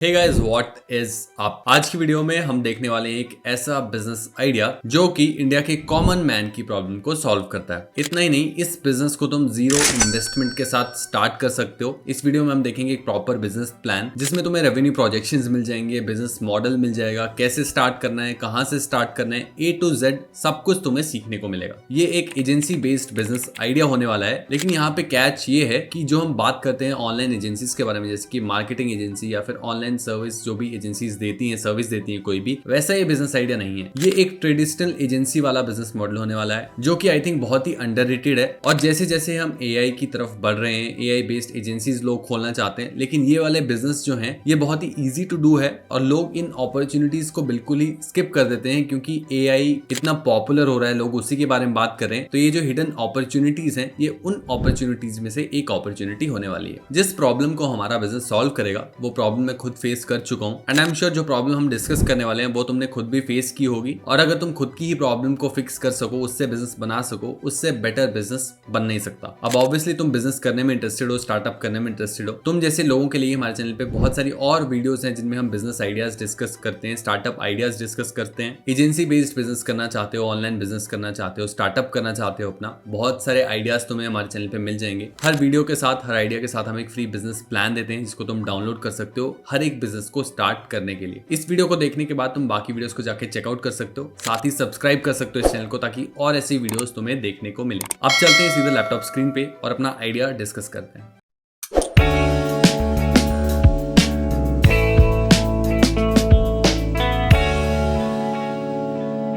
Hey guys what is up. आज की video में हम देखने वाले हैं एक ऐसा बिजनेस आइडिया जो कि इंडिया के कॉमन मैन की प्रॉब्लम को सॉल्व करता है। इतना ही नहीं, इस बिजनेस को तुम जीरो इन्वेस्टमेंट के साथ स्टार्ट कर सकते हो। इस वीडियो में हम देखेंगे एक प्रॉपर बिजनेस प्लान जिसमें तुम्हें रेवेन्यू प्रोजेक्शंस मिल जाएंगे, बिजनेस मॉडल मिल जाएगा, कैसे स्टार्ट करना है, कहां से स्टार्ट करना है, A to Z सब कुछ तुम्हें सीखने को मिलेगा। ये एक एजेंसी बेस्ड बिजनेस आइडिया होने वाला है, लेकिन यहाँ पे कैच ये है कि जो हम बात करते हैं ऑनलाइन एजेंसीज के बारे में, जैसे कि मार्केटिंग एजेंसी या फिर ऑनलाइन सर्विस जो भी एजेंसीज देती हैं, सर्विस देती हैं कोई भी, वैसा ये बिजनेस आइडिया नहीं है। ये एक ट्रेडिशनल एजेंसी वाला बिजनेस मॉडल होने वाला है जो कि आई थिंक बहुत ही अंडररेटेड है। और जैसे जैसे हम एआई की तरफ बढ़ रहे हैं, एआई बेस्ड एजेंसीज लोग खोलना चाहते हैं, लेकिन ये वाले बिजनेस जो हैं ये बहुत ही इजी टू डू है और लोग इन अपॉर्चुनिटीज को बिल्कुल ही स्किप कर देते हैं क्योंकि एआई इतना पॉपुलर हो रहा है, लोग उसी के बारे में बात कर रहे हैं। तो ये जो हिडन अपॉर्चुनिटीज हैं ये उन अपॉर्चुनिटीज में से एक अपॉर्चुनिटी होने वाली है। जिस प्रॉब्लम को हमारा बिजनेस सॉल्व करेगा वो प्रॉब्लम मैं खुद फेस कर चुका हूँ एंड आई एम श्योर जो प्रॉब्लम हम डिस्कस करने वाले हैं वो तुमने खुद भी फेस की होगी। और अगर तुम खुद की ही प्रॉब्लम को फिक्स कर सको, उससे बिजनेस बना सको, उससे बेटर बिजनेस बन नहीं सकता। अब ऑब्वियसली तुम बिजनेस करने में इंटरेस्टेड हो, स्टार्टअप करने में इंटरेस्टेड हो। तुम जैसे लोगों के लिए हमारे चैनल पे बहुत सारी और वीडियोस हैं जिनमें हम बिजनेस आइडियाज डिस्कस करते हैं, स्टार्टअप आइडियाज डिस्कस करते हैं। एजेंसी बेस्ड बिजनेस करना चाहते हो, ऑनलाइन बिजनेस करना चाहते हो, स्टार्टअप करना चाहते हो अपना, बहुत सारे आइडियाज तुम्हें हमारे चैनल पे मिल जाएंगे। हर वीडियो के साथ, हर आइडिया के साथ हम एक फ्री बिजनेस प्लान देते हैं जिसको तुम डाउनलोड कर सकते हो हर एक बिजनेस को स्टार्ट करने के लिए। इस वीडियो को देखने के बाद तुम बाकी वीडियोस को जाके चेकआउट कर सकते हो, साथ ही सब्सक्राइब कर सकते हो इस चैनल को ताकि और ऐसी वीडियोस तुम्हें देखने को मिले। अब चलते हैं सीधे लैपटॉप स्क्रीन पे और अपना आइडिया डिस्कस करते हैं।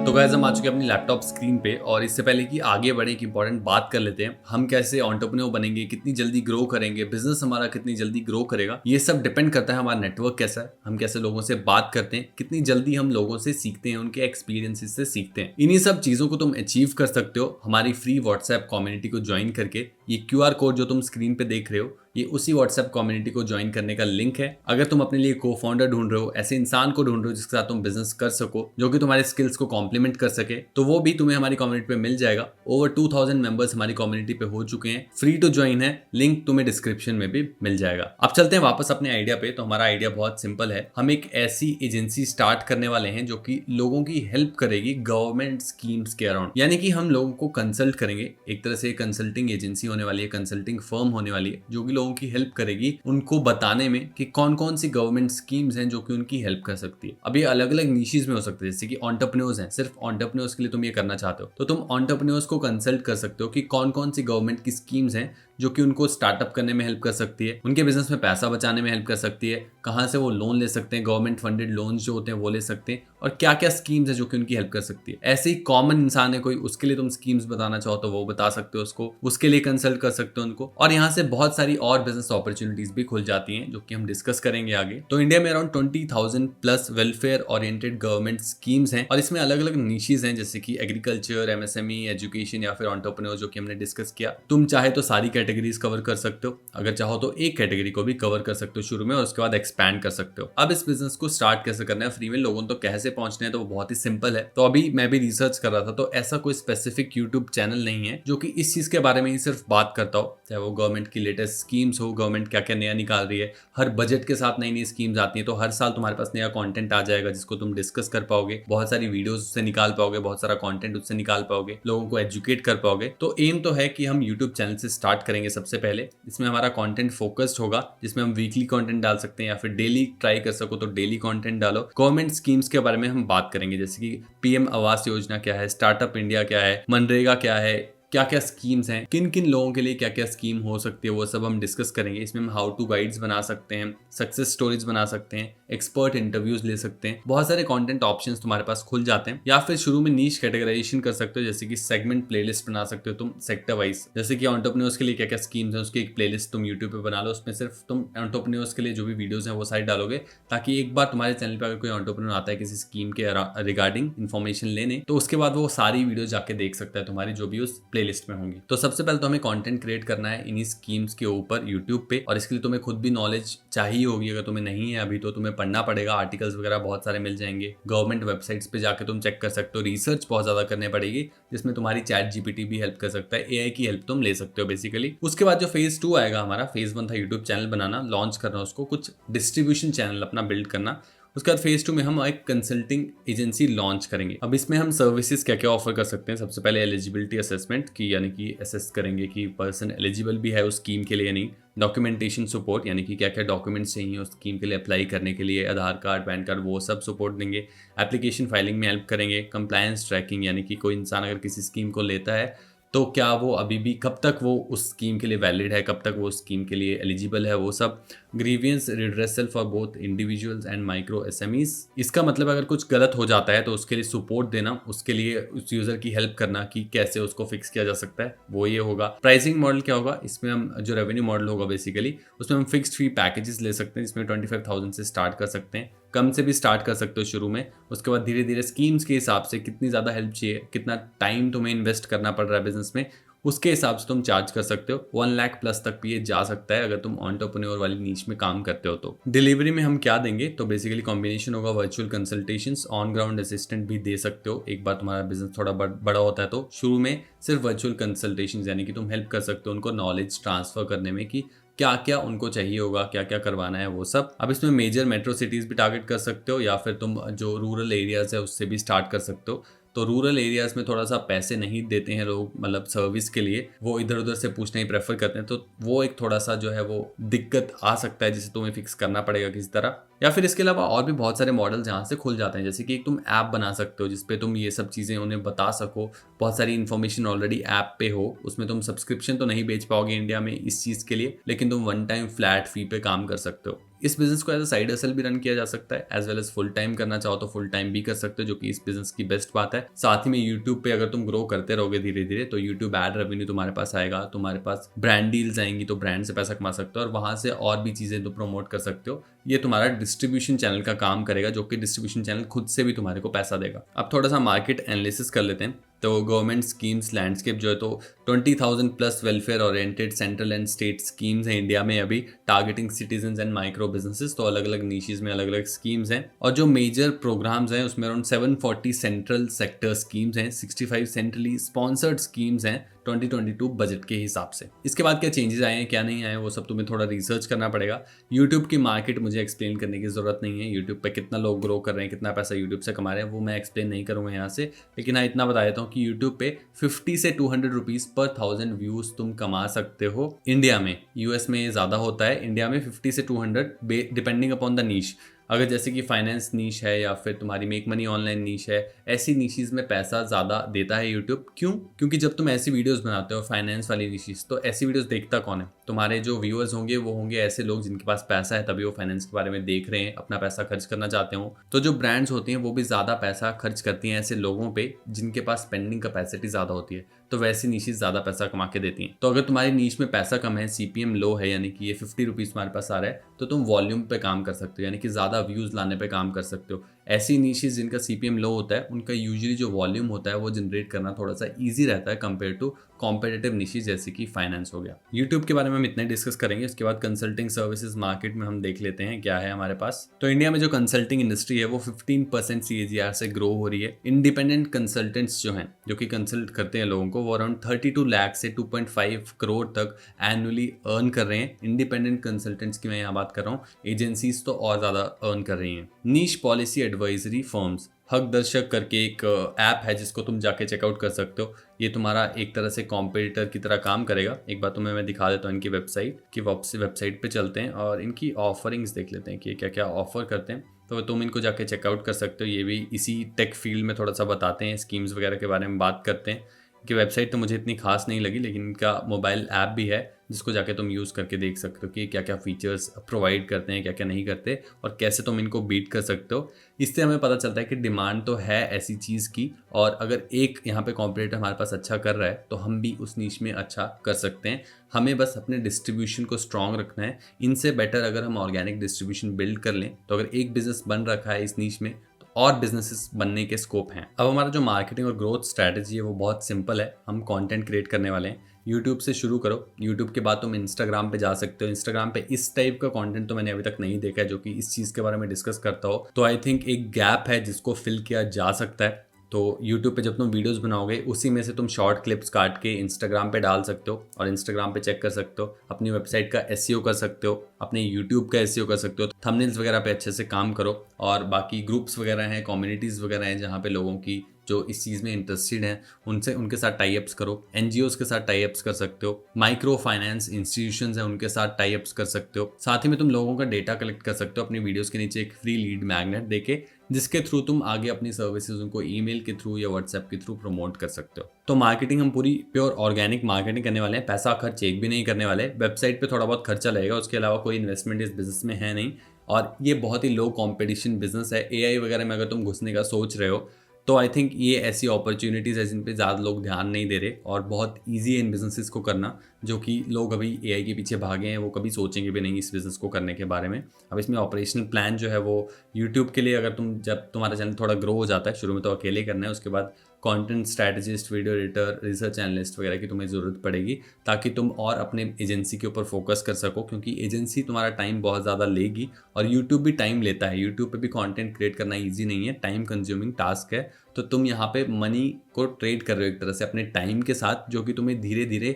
तो गाइस हम आ चुके हैं अपनी लैपटॉप स्क्रीन पे और इससे पहले कि आगे बढ़े एक इंपॉर्टेंट बात कर लेते हैं। हम कैसे एंटरप्रेन्योर बनेंगे, कितनी जल्दी ग्रो करेंगे, बिजनेस हमारा कितनी जल्दी ग्रो करेगा, ये सब डिपेंड करता है हमारा नेटवर्क कैसा है, हम कैसे लोगों से बात करते हैं, कितनी जल्दी हम लोगों से सीखते हैं, उनके एक्सपीरियंसेस से सीखते हैं। इन्हीं सब चीजों को तुम अचीव कर सकते हो हमारी फ्री व्हाट्सएप कम्युनिटी को ज्वाइन करके। ये QR कोड जो तुम स्क्रीन पे देख रहे हो ये उसी व्हाट्सएप कम्युनिटी को ज्वाइन करने का लिंक है। अगर तुम अपने लिए को फाउंडर ढूंढ रहे हो, ऐसे इंसान को ढूंढ रहे हो जिसके साथ तुम बिजनेस कर सको, जो कि तुम्हारे स्किल्स को कॉम्प्लीमेंट कर सके, तो वो भी तुम्हें हमारी कम्युनिटी पे मिल जाएगा। ओवर 2000 मेंबर्स हमारी कम्युनिटी पे हो चुके हैं, फ्री टू ज्वाइन है, लिंक तुम्हें डिस्क्रिप्शन में भी मिल जाएगा। अब चलते हैं वापस अपने आइडिया पे। तो हमारा आइडिया बहुत सिंपल है, हम एक ऐसी एजेंसी स्टार्ट करने वाले हैं जो कि लोगों की हेल्प करेगी गवर्नमेंट स्कीम्स के अराउंड। यानी कि हम लोगों को कंसल्ट करेंगे, एक तरह से कंसल्टिंग एजेंसी होने वाली है, कंसल्टिंग फर्म होने वाली है जो कि लोगों की हेल्प करेगी उनको बताने में कि कौन कौन सी गवर्नमेंट स्कीम्स हैं जो कि उनकी हेल्प कर सकती है। अब ये अलग अलग नीशेस में हो सकते हैं, जैसे कि एंटरप्रेन्योर्स हैं, सिर्फ एंटरप्रेन्योर्स के लिए तुम ये करना चाहते हो तो तुम एंटरप्रेन्योर्स को कंसल्ट कर सकते हो कि कौन कौन सी गवर्नमेंट की स्कीम्स हैं जो कि उनको स्टार्टअप करने में हेल्प कर सकती है, उनके बिजनेस में पैसा बचाने में हेल्प कर सकती है, कहाँ से वो लोन ले सकते हैं, गवर्नमेंट फंडेड लोन जो होते हैं वो ले सकते हैं, और क्या क्या स्कीम्स है जो कि उनकी हेल्प कर सकती है। ऐसे ही कॉमन इंसान है कोई, उसके लिए तुम स्कीम्स बताना चाहो तो वो बता सकते हो उसको, उसके लिए कंसल्ट कर सकते हो उनको। और यहाँ से बहुत सारी और बिजनेस अपॉर्चुनिटीज भी खुल जाती हैं जो कि हम डिस्कस करेंगे आगे। तो इंडिया में around 20,000 plus welfare oriented government schemes हैं और इसमें अलग अलग नीशेस हैं, जैसे कि एग्रीकल्चर, MSME, एजुकेशन या फिर एंटरप्रेन्योर जो कि हमने डिस्कस किया। तुम चाहे तो सारी कैटेगरीज कवर कर सकते हो, अगर चाहो तो एक कैटेगरी को भी कवर कर सकते हो शुरू में और उसके बाद एक्सपैंड कर सकते हो। अब इस बिजनेस को स्टार्ट कैसे करना है, फ्री में लोगों तो कैसे पहुंचने हैं, तो वो बहुत ही सिंपल है। तो अभी मैं भी रिसर्च कर रहा था, तो ऐसा कोई स्पेसिफिक यूट्यूब चैनल नहीं है जो कि इस चीज के बारे में ही सिर्फ बात करता हो, चाहे वो गवर्नमेंट की लेटेस्ट स्कीम्स हो, गवर्नमेंट क्या क्या नया निकाल रही है, हर बजट के साथ नई नई स्कीम्स आती है, तो हर साल तुम्हारे पास नया कंटेंट आ जाएगा जिसको तुम डिस्कस कर पाओगे, बहुत सारी वीडियोस उससे निकाल पाओगे, बहुत सारा कंटेंट उससे निकाल पाओगे, लोगों को एजुकेट कर पाओगे। तो एम तो है कि हम यूट्यूब चैनल से स्टार्ट करेंगे सबसे पहले। इसमें हमारा कंटेंट फोकस्ड होगा, जिसमें हम वीकली कंटेंट डाल सकते हैं या फिर डेली ट्राई कर सको तो डेली कंटेंट डालो। गवर्नमेंट स्कीम्स के बारे में हम बात करेंगे, जैसे कि PM आवास योजना क्या है, स्टार्टअप इंडिया क्या है, मनरेगा क्या है, क्या क्या स्कीम्स हैं, किन किन लोगों के लिए क्या क्या स्कीम हो सकती है, वो सब हम डिस्कस करेंगे। इसमें हम हाउ टू गाइड्स बना सकते हैं, सक्सेस स्टोरीज बना सकते हैं, एक्सपर्ट इंटरव्यूज ले सकते हैं, बहुत सारे कंटेंट ऑप्शंस तुम्हारे पास खुल जाते हैं। या फिर शुरू में नीश कैटेगराइजेशन कर सकते हो, जैसे कि सेगमेंट प्लेलिस्ट बना सकते हो तुम सेक्टर वाइज, जैसे कि एंटरप्रेन्योर्स के लिए क्या क्या स्कीम्स हैं उसकी एक प्लेलिस्ट तुम यूट्यूब पे बना लो, उसमें सिर्फ तुम एंटरप्रेन्योर्स के लिए जो भी वीडियोस हैं वो सारी डालोगे, ताकि एक बार तुम्हारे चैनल पर अगर कोई एंटरप्रेन्योर आता है किसी स्कीम के रिगार्डिंग इन्फॉर्मेशन लेने, तो उसके बाद वो सारी वीडियो जाके देख सकता है तुम्हारी जो भी उस प्ले प्लेलिस्ट में होंगी। तो सबसे पहले तो हमें कंटेंट क्रिएट करना है इन्हीं स्कीम्स के ऊपर यूट्यूब पे, और इसके लिए तुम्हें खुद भी नॉलेज चाहिए होगी। अगर तुम्हें नहीं है अभी तो तुम्हें पढ़ना पड़ेगा, आर्टिकल्स वगैरह बहुत सारे मिल जाएंगे, गवर्नमेंट वेबसाइट्स पे जाके तुम चेक कर सकते हो, रिसर्च बहुत ज्यादा करनी पड़ेगी जिसमें तुम्हारी चैट जीपीटी भी हेल्प कर सकता है, एआई की हेल्प तुम ले सकते हो बेसिकली। उसके बाद जो फेज 2 आएगा हमारा, फेज 1 था यूट्यूब चैनल बनाना, लॉन्च करना, उसको कुछ डिस्ट्रीब्यूशन चैनल अपना बिल्ड करना। उसके बाद फेज 2 में हम एक कंसल्टिंग एजेंसी लॉन्च करेंगे। अब इसमें हम सर्विसेज क्या क्या ऑफर कर सकते हैं। सबसे पहले एलिजिबिलिटी असेसमेंट की, यानी कि असेस करेंगे कि पर्सन एलिजिबल भी है उस स्कीम के लिए या नहीं। डॉक्यूमेंटेशन सपोर्ट, यानी कि क्या क्या डॉक्यूमेंट्स चाहिए उस स्कीम के लिए अप्लाई करने के लिए, आधार कार्ड, पैन कार्ड, वो सब सपोर्ट देंगे। एप्लीकेशन फाइलिंग में हेल्प करेंगे। कंप्लायंस ट्रैकिंग, यानी कि कोई इंसान अगर किसी स्कीम को लेता है तो क्या वो अभी भी, कब तक वो उस स्कीम के लिए वैलिड है, कब तक वो स्कीम के लिए एलिजिबल है, वो सब। Grievance redressal for both individuals and micro SMEs, इसका मतलब अगर कुछ गलत हो जाता है तो उसके लिए सपोर्ट देना, उसके लिए उस यूजर की हेल्प करना कि कैसे उसको फिक्स किया जा सकता है, वो ये होगा। प्राइसिंग मॉडल क्या होगा, इसमें हम जो रेवेन्यू मॉडल होगा बेसिकली उसमें हम फिक्स्ड फी पैकेजेस ले सकते हैं, जिसमें 25,000 से स्टार्ट कर सकते हैं, कम से भी स्टार्ट कर सकते हो शुरू में। उसके बाद धीरे धीरे स्कीम्स के हिसाब से कितनी ज़्यादा हेल्प चाहिए, कितना टाइम तुम्हें इन्वेस्ट करना पड़ रहा है बिजनेस में, उसके हिसाब से तुम चार्ज कर सकते हो। 1 लाख प्लस तक भी ये जा सकता है अगर तुम एंटरप्रेन्योर वाली नीच में काम करते हो तो। डिलीवरी में हम क्या देंगे, तो बेसिकली कॉम्बिनेशन होगा virtual consultations, on ground assistant भी दे सकते हो। एक बार तुम्हारा बिजनेस थोड़ा बड़ा होता है तो शुरू में सिर्फ वर्चुअल कंसल्टेशन, यानी कि तुम हेल्प कर सकते हो उनको नॉलेज ट्रांसफर करने में कि क्या क्या उनको चाहिए होगा, क्या क्या करवाना है, वो सब। अब इसमें मेजर मेट्रो सिटीज भी टारगेट कर सकते हो, या फिर तुम जो रूरल एरियाज है उससे भी स्टार्ट कर सकते हो। तो रूरल एरियाज में थोड़ा सा पैसे नहीं देते हैं लोग, मतलब सर्विस के लिए वो इधर उधर से पूछना ही प्रेफर करते हैं, तो वो एक थोड़ा सा जो है वो दिक्कत आ सकता है जिसे तुम्हें फिक्स करना पड़ेगा किसी तरह। या फिर इसके अलावा और भी बहुत सारे मॉडल जहाँ से खुल जाते हैं, जैसे कि एक तुम ऐप बना सकते हो जिसपे तुम ये सब चीज़ें उन्हें बता सको, बहुत सारी इन्फॉर्मेशन ऑलरेडी ऐप पे हो। उसमें तुम सब्सक्रिप्शन तो नहीं बेच पाओगे इंडिया में इस चीज़ के लिए, लेकिन तुम वन टाइम फ्लैट फी पे काम कर सकते हो। इस बिजनेस को एज अ साइड हसल भी रन किया जा सकता है, as well as full time करना चाहो तो फुल टाइम भी कर सकते हो, जो कि इस बिजनेस की बेस्ट बात है। साथ ही में यूट्यूब पे अगर तुम ग्रो करते रहोगे धीरे धीरे तो यूट्यूब एड रेवेन्यू तुम्हारे पास आएगा, तुम्हारे पास ब्रांड डील्स आएंगी तो ब्रांड से पैसा कमा सकते हो, और वहां से और भी चीजें तो प्रमोट कर सकते हो। ये तुम्हारा डिस्ट्रीब्यूशन चैनल का काम करेगा, जो कि डिस्ट्रीब्यूशन चैनल खुद से भी तुम्हारे को पैसा देगा। अब थोड़ा सा मार्केट एनालिसिस कर लेते हैं। तो गवर्नमेंट स्कीम्स लैंडस्केप जो है, तो 20,000 plus welfare oriented central and state schemes हैं इंडिया में अभी, targeting citizen and micro businesses. तो अलग अलग नीशेज में अलग अलग स्कीम्स हैं, और जो मेजर प्रोग्राम्स हैं उसमें अराउंड 740 सेंट्रल सेक्टर स्कीम्स हैं, 65 सेंट्रली स्पॉन्सर्ड स्कीम्स हैं 2022 बजट के हिसाब से। इसके बाद क्या चेंजेस आए हैं क्या नहीं आए वो सब तुम्हें थोड़ा रिसर्च करना पड़ेगा। यूट्यूब की मार्केट मुझे एक्सप्लेन करने की जरूरत नहीं है, यूट्यूब पे कितना लोग ग्रो कर रहे हैं, कितना पैसा यूट्यूब से कमा रहे हैं, वो मैं एक्सप्लेन नहीं करूंगा यहाँ से। लेकिन हाँ इतना बता देता हूँ कि यूट्यूब पे 50 से 200 रुपीज पर 1000 व्यूज तुम कमा सकते हो इंडिया में। यूएस में ये ज्यादा होता है, इंडिया में 50 से 200 डिपेंडिंग अपॉन द नीश। अगर जैसे कि फाइनेंस नीश है या फिर तुम्हारी मेक मनी ऑनलाइन नीश है, ऐसी नीशीज में पैसा ज़्यादा देता है यूट्यूब। क्यों? क्योंकि जब तुम ऐसी वीडियोस बनाते हो फाइनेंस वाली नीशीज, तो ऐसी वीडियोस देखता कौन है? तुम्हारे जो व्यूअर्स होंगे वो होंगे ऐसे लोग जिनके पास पैसा है, तभी वो फाइनेंस के बारे में देख रहे हैं, अपना पैसा खर्च करना चाहते हो। तो जो ब्रांड्स होती हैं वो भी ज़्यादा पैसा खर्च करती हैं ऐसे लोगों पे जिनके पास स्पेंडिंग कैपेसिटी ज़्यादा होती है, तो वैसी नीशीज ज़्यादा पैसा कमा के देती हैं। तो अगर तुम्हारी नीश में पैसा कम है, सीपीएम लो है, यानी कि ये 50 रुपीज़ तुम्हारे पास आ रहा है, तो तुम वॉल्यूम पे काम कर सकते हो, यानी कि ज़्यादा व्यूज़ लाने पे काम कर सकते हो। ऐसी नीशेज जिनका सीपीएम लो होता है उनका यूजुअली जो वॉल्यूम होता है वो जनरेट करना थोड़ा सा इजी रहता है कंपेयर टू कॉम्पिटिटिव निशेज जैसे कि फाइनेंस हो गया। यूट्यूब के बारे में हम इतना डिस्कस करेंगे। उसके बाद कंसल्टिंग सर्विसेज मार्केट में हम देख लेते हैं क्या है हमारे पास। तो इंडिया में जो कंसल्टिंग इंडस्ट्री है वो 15% CAGR से ग्रो हो रही है। इंडिपेंडेंट कंसल्टेंट्स जो हैं, जो कि कंसल्ट करते हैं लोगों को, वो अराउंड 32 लाख से 2.5 करोड़ तक एनुअली अर्न कर रहे हैं। इंडिपेंडेंट कंसल्टेंट्स की मैं यहाँ बात कर रहा हूँ, एजेंसीज तो और ज़्यादा अर्न कर रही हैं। नीश पॉलिसी एडवाइजरी फर्म्स, हक दर्शक करके एक ऐप है जिसको तुम जाके चेकआउट कर सकते हो। ये तुम्हारा एक तरह से कॉम्पिटिटर की तरह काम करेगा। एक बार तुम्हें मैं दिखा देता हूँ इनकी वेबसाइट पे चलते हैं और इनकी ऑफरिंग्स देख लेते हैं कि क्या क्या ऑफर करते हैं। तो तुम इनको जाके चेकआउट कर सकते हो। ये भी इसी टेक फील्ड में थोड़ा सा बताते हैं, स्कीम्स वगैरह के बारे में बात करते हैं। इनकी वेबसाइट तो मुझे इतनी खास नहीं लगी, लेकिन इनका मोबाइल ऐप भी है जिसको जाके तुम यूज़ करके देख सकते हो कि क्या क्या फीचर्स प्रोवाइड करते हैं, क्या क्या नहीं करते, और कैसे तुम इनको बीट कर सकते हो। इससे हमें पता चलता है कि डिमांड तो है ऐसी चीज़ की, और अगर एक यहाँ पे कॉम्पिटिटर हमारे पास अच्छा कर रहा है तो हम भी उस नीश में अच्छा कर सकते हैं। हमें बस अपने डिस्ट्रीब्यूशन को स्ट्रॉन्ग रखना है। इनसे बेटर अगर हम ऑर्गेनिक डिस्ट्रीब्यूशन बिल्ड कर लें, तो अगर एक बिजनेस बन रखा है इस नीश में, और बिजनेसेस बनने के स्कोप हैं। अब हमारा जो मार्केटिंग और ग्रोथ स्ट्रैटेजी है वो बहुत सिंपल है। हम कंटेंट क्रिएट करने वाले हैं। यूट्यूब से शुरू करो। यूट्यूब के बाद तुम इंस्टाग्राम पे जा सकते हो। इंस्टाग्राम पे इस टाइप का कंटेंट तो मैंने अभी तक नहीं देखा है जो कि इस चीज़ के बारे में डिस्कस करता हो। तो आई थिंक एक गैप है जिसको फिल किया जा सकता है। तो यूट्यूब पे जब तुम वीडियोस बनाओगे उसी में से तुम शॉर्ट क्लिप्स काट के इंस्टाग्राम पे डाल सकते हो और इंस्टाग्राम पे चेक कर सकते हो। अपनी वेबसाइट का एसईओ कर सकते हो, अपने यूट्यूब का एसईओ कर सकते हो। थंबनेल्स वगैरह पे अच्छे से काम करो और बाकी ग्रुप्स वगैरह हैं, कम्युनिटीज़ वगैरह हैं जहाँ पे लोगों की जो इस चीज़ में इंटरेस्टेड हैं उनसे उनके साथ टाई अप्स करो। एनजीओज के साथ टाई अप्स कर सकते हो। माइक्रो फाइनेंस इंस्टीट्यूशंस हैं उनके साथ टाई अप्स कर सकते हो। साथ ही में तुम लोगों का डेटा कलेक्ट कर सकते हो अपनी वीडियोस के नीचे एक फ्री लीड मैग्नेट देके, जिसके थ्रू तुम आगे अपनी सर्विसेज उनको ईमेल के थ्रू या व्हाट्सएप के थ्रू प्रमोट कर सकते हो। तो मार्केटिंग हम पूरी प्योर ऑर्गेनिक मार्केटिंग करने वाले हैं। पैसा खर्च एक भी नहीं करने वाले। वेबसाइट पे थोड़ा बहुत खर्चा लगेगा, उसके अलावा कोई इन्वेस्टमेंट इस बिजनेस में है नहीं। और ये बहुत ही लो कॉम्पिटिशन बिजनेस है। एआई वगैरह में अगर तुम घुसने का सोच रहे हो तो आई थिंक ये ऐसी अपॉर्चुनिटीज़ है जिन पे ज़्यादा लोग ध्यान नहीं दे रहे और बहुत ईजी है इन बिजनेसेस को करना। जो कि लोग अभी एआई के पीछे भागे हैं वो कभी सोचेंगे भी नहीं इस बिज़नेस को करने के बारे में। अब इसमें ऑपरेशनल प्लान जो है वो यूट्यूब के लिए, अगर तुम जब तुम्हारा चैनल थोड़ा ग्रो हो जाता है, शुरू में तो अकेले करना है, उसके बाद content strategist, video editor, research analyst वगैरह की तुम्हें ज़रूरत पड़ेगी ताकि तुम और अपने एजेंसी के ऊपर फोकस कर सको, क्योंकि एजेंसी तुम्हारा टाइम बहुत ज़्यादा लेगी और यूट्यूब भी टाइम लेता है। यूट्यूब पे भी कंटेंट क्रिएट करना ईजी नहीं है, टाइम कंज्यूमिंग टास्क है। तो तुम यहाँ पे मनी को ट्रेड कर रहे हो एक तरह से अपने टाइम के साथ, जो कि तुम्हें धीरे धीरे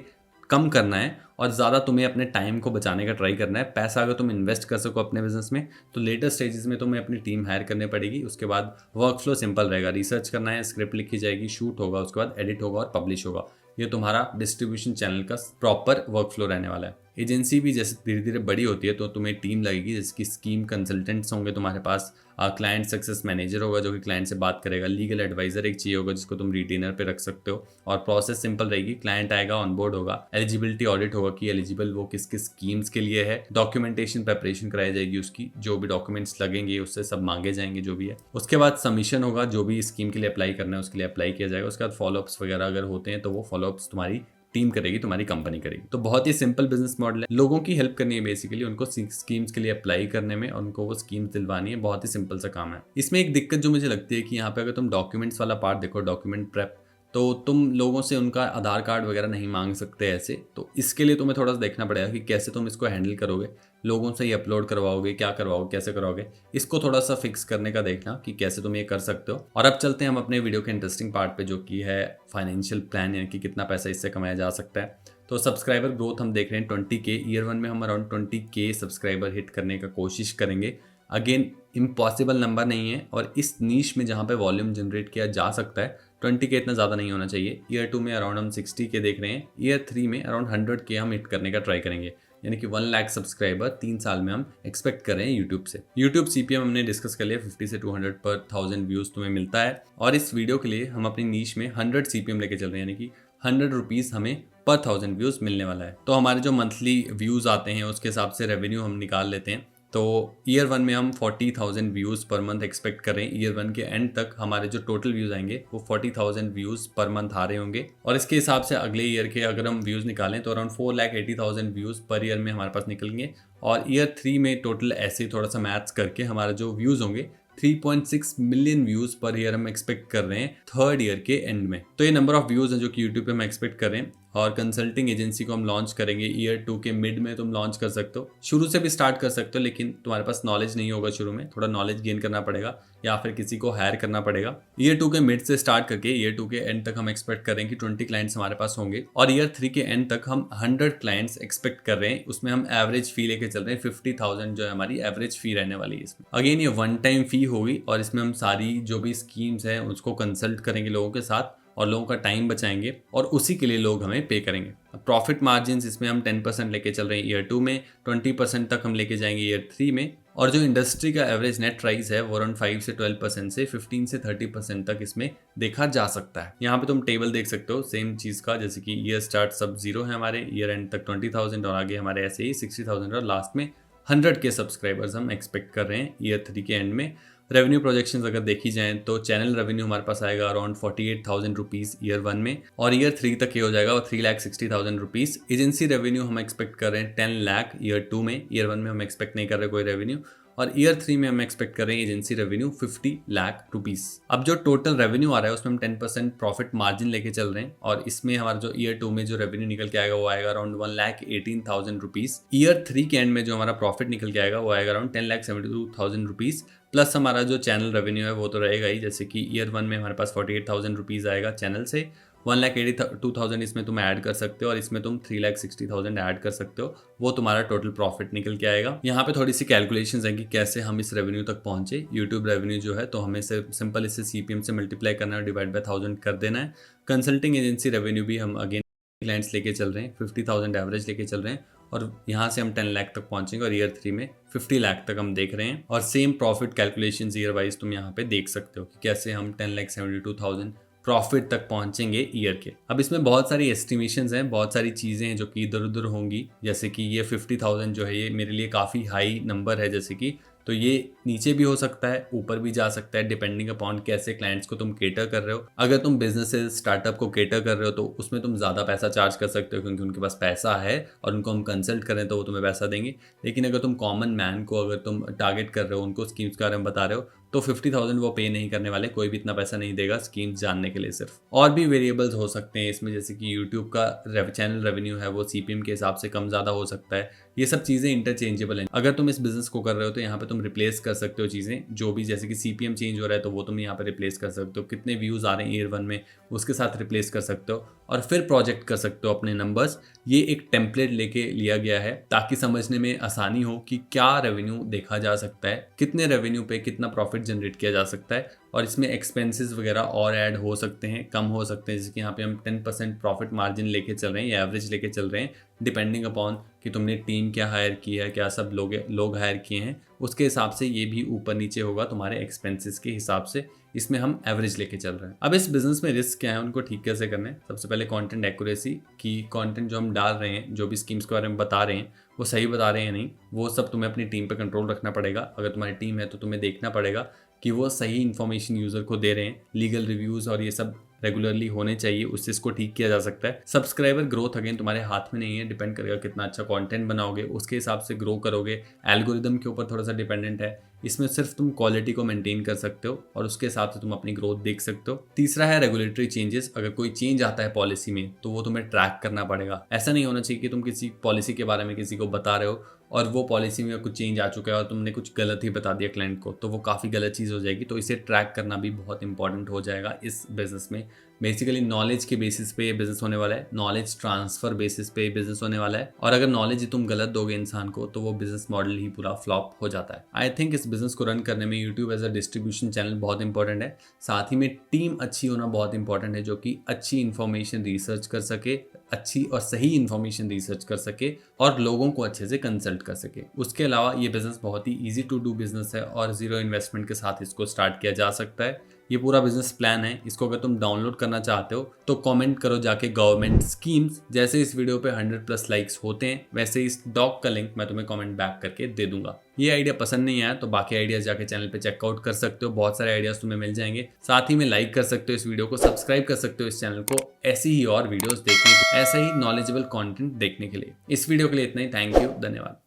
कम करना है और ज़्यादा तुम्हें अपने टाइम को बचाने का ट्राई करना है। पैसा अगर तुम इन्वेस्ट कर सको अपने बिजनेस में तो लेटर स्टेजेस में तुम्हें अपनी टीम हायर करनी पड़ेगी। उसके बाद वर्क फ्लो सिंपल रहेगा। रिसर्च करना है, स्क्रिप्ट लिखी जाएगी, शूट होगा, उसके बाद एडिट होगा और पब्लिश होगा। ये तुम्हारा डिस्ट्रीब्यूशन चैनल का प्रॉपर वर्क फ्लो रहने वाला है। एजेंसी भी जैसे धीरे धीरे बड़ी होती है तो तुम्हें टीम लगेगी जिसकी स्कीम कंसल्टेंट्स होंगे तुम्हारे पास, क्लाइंट सक्सेस मैनेजर होगा जो कि क्लाइंट से बात करेगा, लीगल एडवाइजर एक चाहिए होगा जिसको तुम रिटेनर पे रख सकते हो। और प्रोसेस सिंपल रहेगी। क्लाइंट आएगा, ऑनबोर्ड होगा, एलिजिबिलिटी ऑडिट होगा कि एलिजिबल वो किस किस स्कीम्स के लिए है, डॉक्यूमेंटेशन प्रिपरेशन कराई जाएगी, उसकी जो भी डॉक्यूमेंट्स लगेंगे उससे सब मांगे जाएंगे जो भी है। उसके बाद सबमिशन होगा, जो भी स्कीम के लिए अप्लाई करना है उसके लिए अप्लाई किया जाएगा। उसके बाद फॉलोअप्स वगैरह अगर होते हैं तो वो फॉलोअप्स तुम्हारी टीम करेगी, तुम्हारी कंपनी करेगी। तो बहुत ही सिंपल बिजनेस मॉडल है। लोगों की हेल्प करनी है बेसिकली, उनको स्कीम्स के लिए अप्लाई करने में और उनको वो स्कीम्स दिलवानी है। बहुत ही सिंपल सा काम है। इसमें एक दिक्कत जो मुझे लगती है कि यहाँ पे अगर तुम डॉक्यूमेंट्स वाला पार्ट देखो, डॉक्यूमेंट प्रेप, तो तुम लोगों से उनका आधार कार्ड वगैरह नहीं मांग सकते ऐसे। तो इसके लिए तुम्हें थोड़ा सा देखना पड़ेगा कि कैसे तुम इसको हैंडल करोगे। लोगों से ही अपलोड करवाओगे, क्या करवाओगे, कैसे करवाओगे, इसको थोड़ा सा फिक्स करने का देखना कि कैसे तुम ये कर सकते हो। और अब चलते हैं हम अपने वीडियो के इंटरेस्टिंग पार्ट पे जो कि है फाइनेंशियल प्लान, यानी कि कितना पैसा इससे कमाया जा सकता है। तो सब्सक्राइबर ग्रोथ हम देख रहे हैं 20K। ईयर 1 में हम अराउंड 20K सब्सक्राइबर हिट करने का कोशिश करेंगे। अगेन इम्पॉसिबल नंबर नहीं है और इस नीश में जहाँ पे वॉल्यूम जनरेट किया जा सकता है 20K इतना ज़्यादा नहीं होना चाहिए। ईयर 2 में अराउंड हम 60K देख रहे हैं। ईयर 3 में अराउंड 100K हम हिट करने का ट्राई करेंगे, यानी कि 1 लाख सब्सक्राइबर 3 साल में हम एक्सपेक्ट कर रहे हैं यूट्यूब से। यूट्यूब CPM हमने डिस्कस कर लिया, 50 से 200 पर 1000 व्यूज़ तुम्हें मिलता है। और इस वीडियो के लिए हम अपनी नीश में 100 CPM लेके चल रहे हैं, यानी कि 100 रुपीज़ हमें पर 1000 व्यूज़ मिलने वाला है। तो हमारे जो मंथली व्यूज़ आते हैं उसके हिसाब से रेवेन्यू हम निकाल लेते हैं। तो ईयर 1 में हम 40,000 व्यूज़ पर मंथ एक्सपेक्ट कर रहे हैं। ईयर 1 के एंड तक हमारे जो टोटल व्यूज़ आएंगे वो 40,000 व्यूज़ पर मंथ आ रहे होंगे। और इसके हिसाब से अगले ईयर के अगर हम व्यूज़ निकालें तो अराउंड 4,80,000 व्यूज़ पर ईयर में हमारे पास निकलेंगे। और ईयर 3 में टोटल ऐसे ही थोड़ा सा मैथ्स करके हमारा जो व्यूज़ होंगे 3.6 मिलियन व्यूज़ पर ईयर हम एक्सपेक्ट कर रहे हैं थर्ड ईयर के एंड में। तो ये नंबर ऑफ व्यूज़ हैं जो कि यूट्यूब पे हम एक्सपेक्ट कर रहे हैं। और कंसल्टिंग एजेंसी को हम लॉन्च करेंगे ईयर 2 के मिड में। तुम लॉन्च कर सकते हो, शुरू से भी स्टार्ट कर सकते हो, लेकिन तुम्हारे पास नॉलेज नहीं होगा शुरू में, थोड़ा नॉलेज गेन करना पड़ेगा या फिर किसी को हायर करना पड़ेगा। ईयर 2 के मिड से स्टार्ट करके ईयर 2 के एंड तक हम एक्सपेक्ट करें कि 20 क्लाइंट्स हमारे पास होंगे। और ईयर 3 के एंड तक हम 100 क्लाइंट्स एक्सपेक्ट कर रहे हैं। उसमें हम एवरेज फी लेके चल रहे हैं 50,000 जो है हमारी एवरेज फी रहने वाली है इसमें। अगेन ये वन टाइम फी होगी और इसमें हम सारी जो भी स्कीम्स हैं उसको कंसल्ट करेंगे लोगों के साथ और लोगों का टाइम बचाएंगे और उसी के लिए लोग हमें पे करेंगे। प्रॉफिट मार्जिन इसमें हम 10% लेके चल रहे हैं ईयर 2 में, 20% तक हम लेके जाएंगे ईयर 3 में। और जो इंडस्ट्री का एवरेज नेट प्राइस है वो अराउंड 5 से 12% से 15 से 30% तक इसमें देखा जा सकता है। यहाँ पे तुम टेबल देख सकते हो सेम चीज़ का, जैसे कि ईयर स्टार्ट सब 0 है हमारे, ईयर एंड तक 20,000 और आगे हमारे ऐसे ही 60,000 और लास्ट में 100K सब्सक्राइबर्स हम एक्सपेक्ट कर रहे हैं ईयर 3 के एंड में। रेवेन्यू प्रोजेक्शंस अगर देखी जाएं तो चैनल रेवेन्यू हमारे पास आएगा अराउंड 48,000 रुपीज़ ईयर 1 में और ईयर 3 तक ये हो जाएगा और 3,60,000 रुपीज़। एजेंसी रेवेन्यू हम एक्सपेक्ट कर रहे हैं 10 लाख ईयर 2 में। ईयर 1 में हम एक्सपेक्ट नहीं कर रहे कोई रेवेन्यू। और ईयर 3 में हम एक्सपेक्ट कर रहे हैं एजेंसी रेवेन्यू 50 लाख रुपीस। अब जो टोटल रेवेन्यू आ रहा है उसमें हम 10% प्रॉफिट मार्जिन लेके चल रहे हैं और इसमें हमारा जो ईयर 2 में जो रेवेन्यू निकल के आएगा वो आएगा अराउंड 1,18,000 रुपीज। ईयर 3 के एंड में जो हमारा प्रॉफिट निकल के आएगा वो आएगा अराउंड 10,72,000 रुपीज। प्लस हमारा जो चैनल रेवेन्यू है वो तो रहेगा ही, जैसे कि ईयर 1 में हमारे पास 48,000 रुपीज आएगा चैनल से, 1,82,000 इसमें तुम ऐड कर सकते हो और इसमें तुम 3,60,000 ऐड कर सकते हो, वो तुम्हारा टोटल प्रॉफिट निकल के आएगा। यहाँ पे थोड़ी सी कैलकुलेशंस हैं कि कैसे हम इस रेवेन्यू तक पहुंचे। यूट्यूब रेवेन्यू जो है तो हमें सिंपल इसे CPM से मल्टीप्लाई करना है, डिवाइड बाय 1000 कर देना है। कंसल्टिंग एजेंसी रेवेन्यू भी हम अगेन क्लाइंट्स लेके चल रहे हैं, 50,000 एवरेज लेके चल रहे हैं और यहाँ से हम 10 लाख तक पहुंचेंगे और ईयर 3 में 50 लाख तक हम देख रहे हैं। और same profit calculation year wise तुम यहाँ पे देख सकते हो कि कैसे हम 10,72,000 प्रॉफिट तक पहुंचेंगे ईयर के। अब इसमें बहुत सारी एस्टिमेशंस हैं, बहुत सारी चीज़ें हैं जो कि इधर उधर होंगी, जैसे कि ये 50,000 जो है ये मेरे लिए काफ़ी हाई नंबर है, जैसे कि तो ये नीचे भी हो सकता है ऊपर भी जा सकता है, डिपेंडिंग अपॉन कैसे क्लाइंट्स को तुम केटर कर रहे हो। अगर तुम बिजनेसेस स्टार्टअप को केटर कर रहे हो तो उसमें तुम ज़्यादा पैसा चार्ज कर सकते हो क्योंकि उनके पास पैसा है और उनको हम कंसल्ट करें तो वो तुम्हें पैसा देंगे। लेकिन अगर तुम कॉमन मैन को अगर तुम टारगेट कर रहे हो, उनको स्कीम्स के बारे में बता रहे हो, तो 50,000 वो पे नहीं करने वाले, कोई भी इतना पैसा नहीं देगा स्कीम्स जानने के लिए सिर्फ। और भी वेरिएबल्स हो सकते हैं इसमें, जैसे कि यूट्यूब का चैनल रेवेन्यू है वो CPM के हिसाब से कम ज़्यादा हो सकता है। ये सब चीज़ें इंटरचेंजेबल हैं। अगर तुम इस बिजनेस को कर रहे हो तो यहाँ पे तुम रिप्लेस कर सकते हो चीज़ें जो भी, जैसे कि CPM चेंज हो रहा है तो वो तुम यहाँ पे रिप्लेस कर सकते हो, कितने व्यूज़ आ रहे हैं ईयर 1 में उसके साथ रिप्लेस कर सकते हो और फिर प्रोजेक्ट कर सकते हो अपने नंबर्स। ये एक टेम्पलेट लेके लिया गया है ताकि समझने में आसानी हो कि क्या रेवेन्यू देखा जा सकता है, कितने रेवेन्यू पे कितना प्रॉफिट जनरेट किया जा सकता है और इसमें एक्सपेंसेस वगैरह और ऐड हो सकते हैं, कम हो सकते हैं। जैसे कि यहाँ पे हम 10% प्रॉफिट मार्जिन लेके चल रहे हैं या एवरेज लेके चल रहे हैं, डिपेंडिंग अपॉन कि तुमने टीम क्या हायर की है, क्या सब लोग हायर किए हैं, उसके हिसाब से ये भी ऊपर नीचे होगा तुम्हारे एक्सपेंसेस के हिसाब से। इसमें हम एवरेज लेके चल रहे हैं। अब इस बिजनेस में रिस्क क्या है, उनको ठीक कैसे करना है। सबसे पहले कंटेंट एक्यूरेसी, कि कंटेंट जो हम डाल रहे हैं, जो भी स्कीम्स के बारे में बता रहे हैं वो सही बता रहे हैं या नहीं, वो सब तुम्हें अपनी टीम पे कंट्रोल रखना पड़ेगा। अगर तुम्हारी टीम है तो तुम्हें देखना पड़ेगा कि वो सही इन्फॉर्मेशन यूज़र को दे रहे हैं। लीगल रिव्यूज़ और ये सब रेगुलरली होने चाहिए, उससे इसको ठीक किया जा सकता है। सब्सक्राइबर ग्रोथ अगेन तुम्हारे हाथ में नहीं है, डिपेंड करेगा कितना अच्छा कंटेंट बनाओगे, उसके हिसाब से ग्रो करोगे। एल्गोरिदम के ऊपर थोड़ा सा डिपेंडेंट है, इसमें सिर्फ तुम क्वालिटी को मेंटेन कर सकते हो और उसके हिसाब से तुम अपनी ग्रोथ देख सकते हो। तीसरा है रेगुलेटरी चेंजेस। अगर कोई चेंज आता है पॉलिसी में तो वो तुम्हें ट्रैक करना पड़ेगा। ऐसा नहीं होना चाहिए कि तुम किसी पॉलिसी के बारे में किसी को बता रहे हो और वो पॉलिसी में कुछ चेंज आ चुका है और तुमने कुछ गलत ही बता दिया क्लाइंट को, तो वो काफ़ी गलत चीज़ हो जाएगी। तो इसे ट्रैक करना भी बहुत इंपॉर्टेंट हो जाएगा इस बिजनेस में। बेसिकली नॉलेज के बेसिस पे ये बिजनेस होने वाला है, नॉलेज ट्रांसफर बेसिस पे ये बिजनेस होने वाला है। और अगर नॉलेज ही तुम गलत दोगे इंसान को तो वो बिजनेस मॉडल ही पूरा फ्लॉप हो जाता है। आई थिंक इस बिजनेस को रन करने में YouTube as a distribution channel बहुत इंपॉर्टेंट है। साथ ही में टीम अच्छी होना बहुत इंपॉर्टेंट है, जो कि अच्छी इन्फॉर्मेशन रिसर्च कर सके, अच्छी और सही इन्फॉर्मेशन रिसर्च कर सके और लोगों को अच्छे से कंसल्ट कर सके। उसके अलावा ये बिजनेस बहुत ही ईजी टू डू बिजनेस है और जीरो इन्वेस्टमेंट के साथ इसको स्टार्ट किया जा सकता है। ये पूरा बिजनेस प्लान है। इसको अगर तुम डाउनलोड करना चाहते हो तो कमेंट करो जाके गवर्नमेंट स्कीम्स। जैसे इस वीडियो पे 100+ लाइक्स होते हैं वैसे इस डॉग का लिंक मैं तुम्हें कमेंट बैक करके दे दूंगा। ये आइडिया पसंद नहीं आया तो बाकी आइडियाज जाके चैनल पे चेकआउट कर सकते हो, बहुत सारे आइडियाज तुम्हें मिल जाएंगे। साथ ही में लाइक कर सकते हो इस वीडियो को, सब्सक्राइब कर सकते हो इस चैनल को ऐसी ही और वीडियोस देखने के, ऐसा ही नॉलेजेबल कंटेंट देखने के लिए। इस वीडियो के लिए इतना ही। थैंक यू, धन्यवाद।